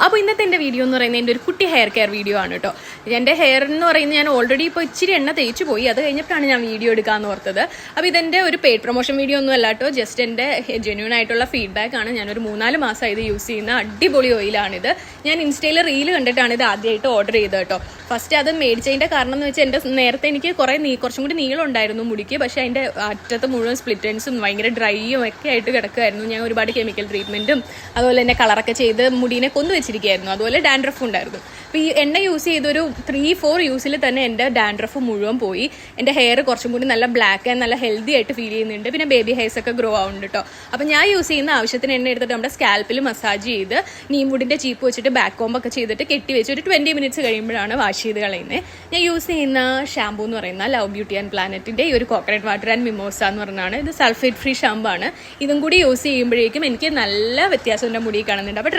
അപ്പോൾ ഇന്നത്തെ എൻ്റെ വീഡിയോ എന്ന് പറയുന്നത് എൻ്റെ ഒരു കുട്ടി ഹെയർ കെയർ വീഡിയോ ആണ് കേട്ടോ. എൻ്റെ ഹെയർ എന്ന് പറയുന്നത് ഞാൻ ഓൾറെഡി ഇപ്പോൾ ഇച്ചിരി എണ്ണ തേച്ച് പോയി, അത് കഴിഞ്ഞിട്ടാണ് ഞാൻ വീഡിയോ എടുക്കാമെന്ന് ഓർത്തത്. അപ്പോൾ ഇതെൻ്റെ ഒരു പെയ്ഡ് പ്രൊമോഷൻ വീഡിയോ ഒന്നും അല്ല കേട്ടോ, ജസ്റ്റ് എൻ്റെ ജെന്യൂൻ ആയിട്ടുള്ള ഫീഡ്ബാക്ക് ആണ്. ഞാനൊരു 3-4 മാസമായി ഇത് യൂസ് ചെയ്യുന്ന അടിപൊളി ഓയിലാണിത്. ഞാൻ ഇൻസ്റ്റയിൽ റീല് കണ്ടിട്ടാണ് ഇത് ആദ്യമായിട്ട് ഓർഡർ ചെയ്തത് കേട്ടോ. ഫസ്റ്റ് അത് മേടിച്ചതിൻ്റെ കാരണം എന്ന് വെച്ചാൽ എൻ്റെ നേരത്തെ എനിക്ക് കുറച്ചും കൂടി നീളം ഉണ്ടായിരുന്നു മുടിക്ക്, പക്ഷേ അതിൻ്റെ അറ്റത്ത് മുഴുവൻ സ്പ്ലിറ്റൻസും ഭയങ്കര ഡ്രൈയും ഒക്കെ ആയിട്ട് കിടക്കുമായിരുന്നു. ഞാൻ ഒരുപാട് കെമിക്കൽ ട്രീറ്റ്മെൻറ്റും അതുപോലെ തന്നെ കളറൊക്കെ ചെയ്ത് മുടീനെ കൊന്നു വെച്ചിരിക്കുകയായിരുന്നു. അതുപോലെ ഡാൻഡ്രഫ് ഉണ്ടായിരുന്നു. അപ്പോൾ ഈ എണ്ണ യൂസ് ചെയ്തൊരു 3-4 യൂസിൽ തന്നെ എൻ്റെ ഡാൻഡ്രഫ് മുഴുവൻ പോയി. എൻ്റെ ഹെയർ കുറച്ചും കൂടി നല്ല ബ്ലാക്ക് ആൻഡ് നല്ല ഹെൽത്തി ആയിട്ട് ഫീൽ ചെയ്യുന്നുണ്ട്. പിന്നെ ബേബി ഹെയർസ് ഒക്കെ ഗ്രോ ആവുന്നുണ്ട് കേട്ടോ. അപ്പോൾ ഞാൻ യൂസ് ചെയ്യുന്ന ആവശ്യത്തിന് എണ്ണ എടുത്തിട്ട് നമ്മുടെ സ്കാൽപ്പിൽ മസാജ് ചെയ്ത് നീമുടിൻ്റെ ചീപ്പ് വെച്ചിട്ട് ബാക്ക് കോമ്പൊക്കെ ചെയ്തിട്ട് കെട്ടി വെച്ച് ഒരു 20 മിനിറ്റ്സ് കഴിയുമ്പോഴാണ് വാഷ് ചെയ്ത് കളയുന്നത്. ഞാൻ യൂസ് ചെയ്യുന്ന ഷാമ്പൂ എന്ന് പറയുന്ന ലവ് ബ്യൂട്ടി ആൻഡ് പ്ലാനറ്റിൻ്റെ ഈ ഒരു കോക്കനട്ട് വാട്ടർ ആൻഡ് മിമോസ എന്ന് പറഞ്ഞാണ്. ഇത് സൾഫേറ്റ് ഫ്രീ ഷാമ്പൂ ആണ്. ഇതും കൂടി യൂസ് ചെയ്യുമ്പോഴേക്കും എനിക്ക് നല്ല വ്യത്യാസം എൻ്റെ മുടി കാണുന്നുണ്ട്. അപ്പോൾ